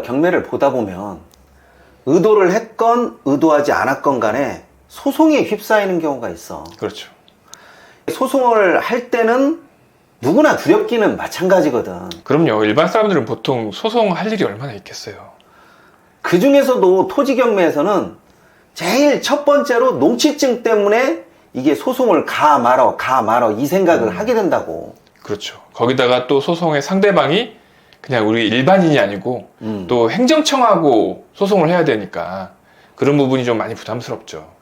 경매를 보다 보면 의도를 했건 의도하지 않았건 간에 소송에 휩싸이는 경우가 있어. 그렇죠. 소송을 할 때는 누구나 두렵기는 마찬가지거든. 그럼요. 일반 사람들은 보통 소송할 일이 얼마나 있겠어요. 그 중에서도 토지 경매에서는 제일 첫 번째로 농취증 때문에 이게 소송을 가 말어 이 생각을 하게 된다고. 그렇죠. 거기다가 또 소송의 상대방이 그냥 우리 일반인이 아니고 또 행정청하고 소송을 해야 되니까 그런 부분이 좀 많이 부담스럽죠.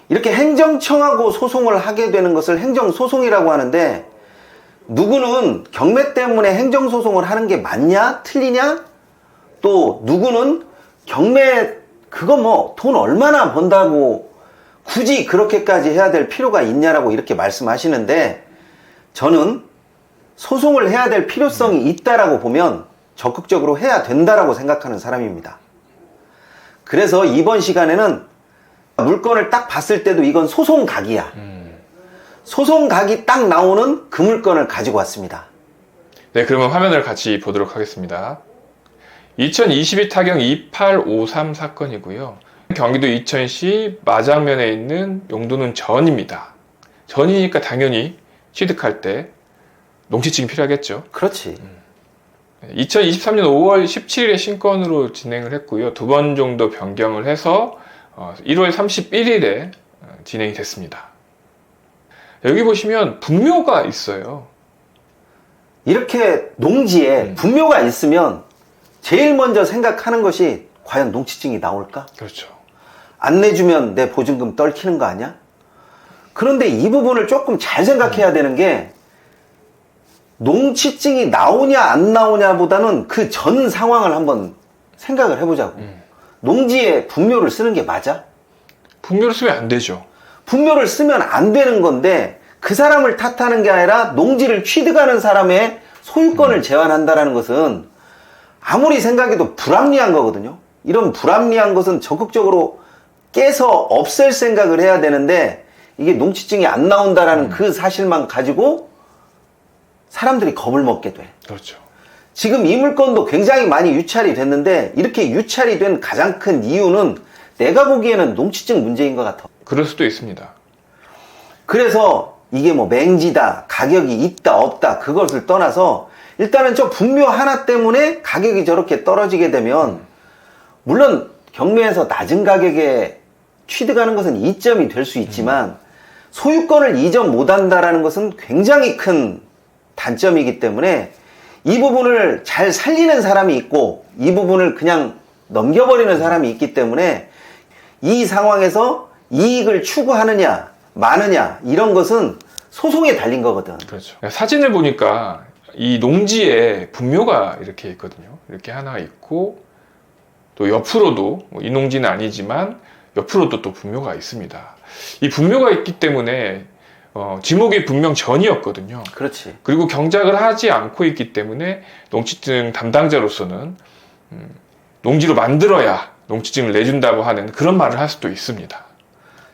이렇게 행정청하고 소송을 하게 되는 것을 행정소송이라고 하는데, 누구는 경매 때문에 행정소송을 하는 게 맞냐 틀리냐, 또 누구는 경매 그거 뭐 돈 얼마나 번다고 굳이 그렇게까지 해야 될 필요가 있냐라고 이렇게 말씀하시는데, 저는 소송을 해야 될 필요성이 있다라고 보면 적극적으로 해야 된다라고 생각하는 사람입니다. 그래서 이번 시간에는 물건을 딱 봤을 때도 이건 소송각이야. 소송각이 딱 나오는 그 물건을 가지고 왔습니다. 네, 그러면 화면을 같이 보도록 하겠습니다. 2022 타경 2853 사건이고요. 경기도 이천시 마장면에 있는 용도는 전입니다. 전이니까 당연히 취득할 때 농취증이 필요하겠죠. 그렇지. 2023년 5월 17일에 신건으로 진행을 했고요. 2번 정도 변경을 해서 1월 31일에 진행이 됐습니다. 여기 보시면 분묘가 있어요. 이렇게 농지에 분묘가 있으면 제일 먼저 생각하는 것이 과연 농취증이 나올까? 그렇죠. 안 내주면 내 보증금 떨키는 거 아니야? 그런데 이 부분을 조금 잘 생각해야 되는 게, 농취증이 나오냐 안 나오냐 보다는 그 전 상황을 한번 생각을 해보자고. 농지에 분묘를 쓰는 게 맞아? 분묘를 쓰면 안 되죠. 분묘를 쓰면 안 되는 건데, 그 사람을 탓하는 게 아니라 농지를 취득하는 사람의 소유권을 제한한다는 것은 아무리 생각해도 불합리한 거거든요. 이런 불합리한 것은 적극적으로 깨서 없앨 생각을 해야 되는데, 이게 농취증이 안 나온다라는 그 사실만 가지고 사람들이 겁을 먹게 돼. 그렇죠. 지금 이 물건도 굉장히 많이 유찰이 됐는데, 이렇게 유찰이 된 가장 큰 이유는 내가 보기에는 농취증 문제인 것 같아. 그럴 수도 있습니다. 그래서 이게 뭐 맹지다, 가격이 있다 없다 그것을 떠나서 일단은 저 분묘 하나 때문에 가격이 저렇게 떨어지게 되면, 물론 경매에서 낮은 가격에 취득하는 것은 이점이 될 수 있지만 소유권을 이전 못한다라는 것은 굉장히 큰 단점이기 때문에 이 부분을 잘 살리는 사람이 있고 이 부분을 그냥 넘겨버리는 사람이 있기 때문에 이 상황에서 이익을 추구하느냐 마느냐 이런 것은 소송에 달린 거거든. 그렇죠. 사진을 보니까 이 농지에 분묘가 이렇게 있거든요. 이렇게 하나 있고 또 옆으로도 이 농지는 아니지만 옆으로도 또 분묘가 있습니다. 이 분묘가 있기 때문에 지목이 분명 전이었거든요. 그렇지. 그리고 경작을 하지 않고 있기 때문에 농취증 담당자로서는 농지로 만들어야 농취증을 내준다고 하는 그런 말을 할 수도 있습니다.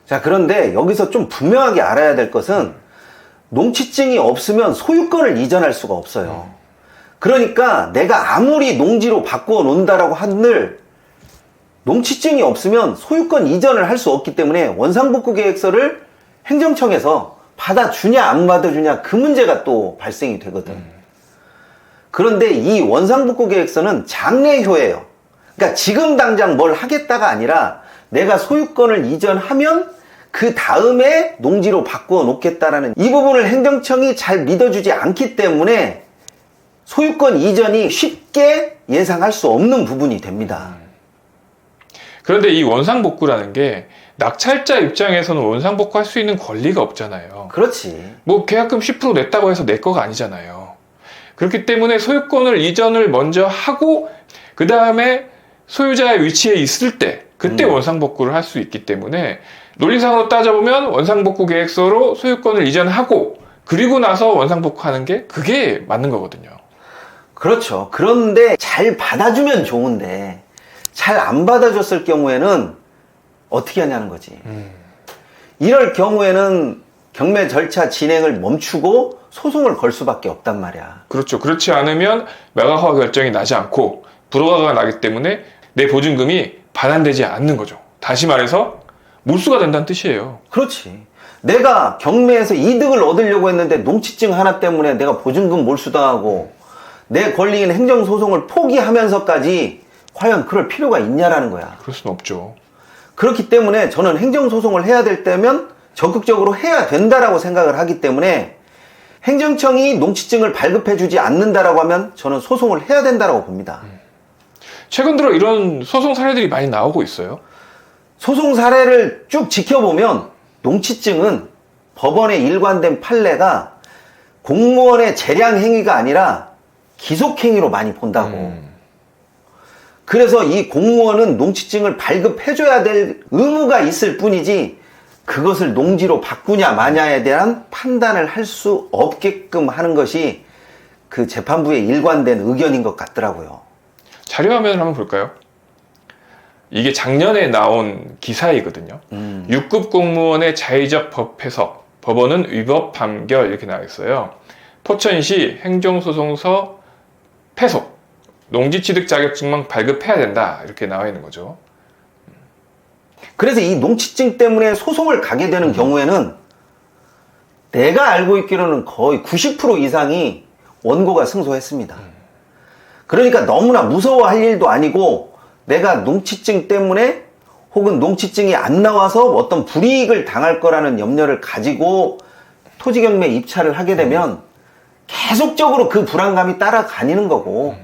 자, 그런데 여기서 좀 분명하게 알아야 될 것은 농취증이 없으면 소유권을 이전할 수가 없어요. 그러니까 내가 아무리 농지로 바꾸어 놓는다라고 한들 농취증이 없으면 소유권 이전을 할 수 없기 때문에 원상복구 계획서를 행정청에서 받아주냐 안 받아주냐 그 문제가 또 발생이 되거든. 그런데 이 원상복구 계획서는 장래효예요. 그러니까 지금 당장 뭘 하겠다가 아니라 내가 소유권을 이전하면 그 다음에 농지로 바꾸어 놓겠다라는 이 부분을 행정청이 잘 믿어주지 않기 때문에 소유권 이전이 쉽게 예상할 수 없는 부분이 됩니다. 그런데 이 원상복구라는 게 낙찰자 입장에서는 원상복구할 수 있는 권리가 없잖아요. 그렇지. 뭐 계약금 10% 냈다고 해서 내 거가 아니잖아요. 그렇기 때문에 소유권을 이전을 먼저 하고 그 다음에 소유자의 위치에 있을 때 그때 원상복구를 할 수 있기 때문에 논리상으로 따져보면 원상복구 계획서로 소유권을 이전하고 그리고 나서 원상복구하는 게 그게 맞는 거거든요. 그렇죠. 그런데 잘 받아주면 좋은데 잘 안 받아줬을 경우에는 어떻게 하냐는 거지. 이럴 경우에는 경매 절차 진행을 멈추고 소송을 걸 수밖에 없단 말이야. 그렇죠. 그렇지 않으면 매각허가 결정이 나지 않고 불허가가 나기 때문에 내 보증금이 반환되지 않는 거죠. 다시 말해서 몰수가 된다는 뜻이에요. 그렇지. 내가 경매에서 이득을 얻으려고 했는데 농취증 하나 때문에 내가 보증금 몰수당하고 내 걸린 행정소송을 포기하면서까지 과연 그럴 필요가 있냐라는 거야. 그럴 수는 없죠. 그렇기 때문에 저는 행정소송을 해야 될 때면 적극적으로 해야 된다라고 생각을 하기 때문에 행정청이 농취증을 발급해주지 않는다라고 하면 저는 소송을 해야 된다라고 봅니다. 최근 들어 이런 소송 사례들이 많이 나오고 있어요. 소송 사례를 쭉 지켜보면 농취증은 법원에 일관된 판례가 공무원의 재량 행위가 아니라 기속 행위로 많이 본다고. 그래서 이 공무원은 농취증을 발급해줘야 될 의무가 있을 뿐이지 그것을 농지로 바꾸냐 마냐에 대한 판단을 할 수 없게끔 하는 것이 그 재판부의 일관된 의견인 것 같더라고요. 자료화면을 한번 볼까요? 이게 작년에 나온 기사이거든요. 6급 공무원의 자의적 법 해석, 법원은 위법 판결 이렇게 나와 있어요. 포천시 행정소송서 패소, 농지취득 자격증만 발급해야 된다 이렇게 나와 있는 거죠. 그래서 이 농취증 때문에 소송을 가게 되는 경우에는 내가 알고 있기로는 거의 90% 이상이 원고가 승소했습니다. 그러니까 너무나 무서워할 일도 아니고 내가 농취증 때문에 혹은 농취증이 안 나와서 어떤 불이익을 당할 거라는 염려를 가지고 토지경매 입찰을 하게 되면 계속적으로 그 불안감이 따라다니는 거고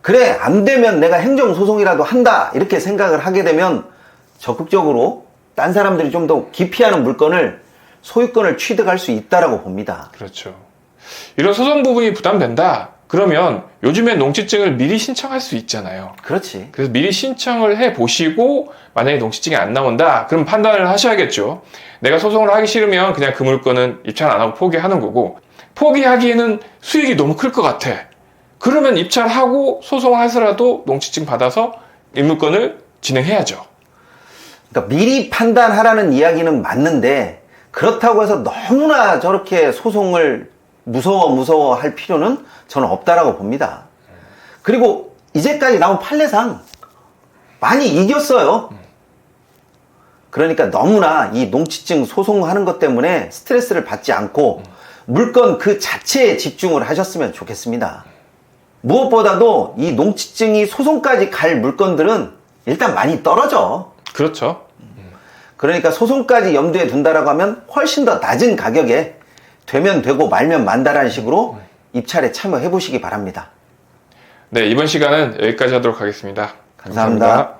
그래 안 되면 내가 행정소송이라도 한다 이렇게 생각을 하게 되면 적극적으로 딴 사람들이 좀 더 기피하는 물건을 소유권을 취득할 수 있다라고 봅니다. 그렇죠. 이런 소송 부분이 부담된다. 그러면 요즘엔 농취증을 미리 신청할 수 있잖아요. 그렇지. 그래서 미리 신청을 해 보시고 만약에 농취증이 안 나온다. 그럼 판단을 하셔야겠죠. 내가 소송을 하기 싫으면 그냥 그 물건은 입찰 안 하고 포기하는 거고 포기하기에는 수익이 너무 클 것 같아. 그러면 입찰하고 소송을 하더라도 농취증 받아서 이 물건을 진행해야죠. 그러니까 미리 판단하라는 이야기는 맞는데 그렇다고 해서 너무나 저렇게 소송을 무서워할 필요는 저는 없다라고 봅니다. 그리고 이제까지 나온 판례상 많이 이겼어요. 그러니까 너무나 이 농취증 소송하는 것 때문에 스트레스를 받지 않고 물건 그 자체에 집중을 하셨으면 좋겠습니다. 무엇보다도 이 농취증이 소송까지 갈 물건들은 일단 많이 떨어져. 그렇죠. 그러니까 소송까지 염두에 둔다라고 하면 훨씬 더 낮은 가격에 되면 되고 말면 만다라는 식으로 입찰에 참여해 보시기 바랍니다. 네, 이번 시간은 여기까지 하도록 하겠습니다. 감사합니다.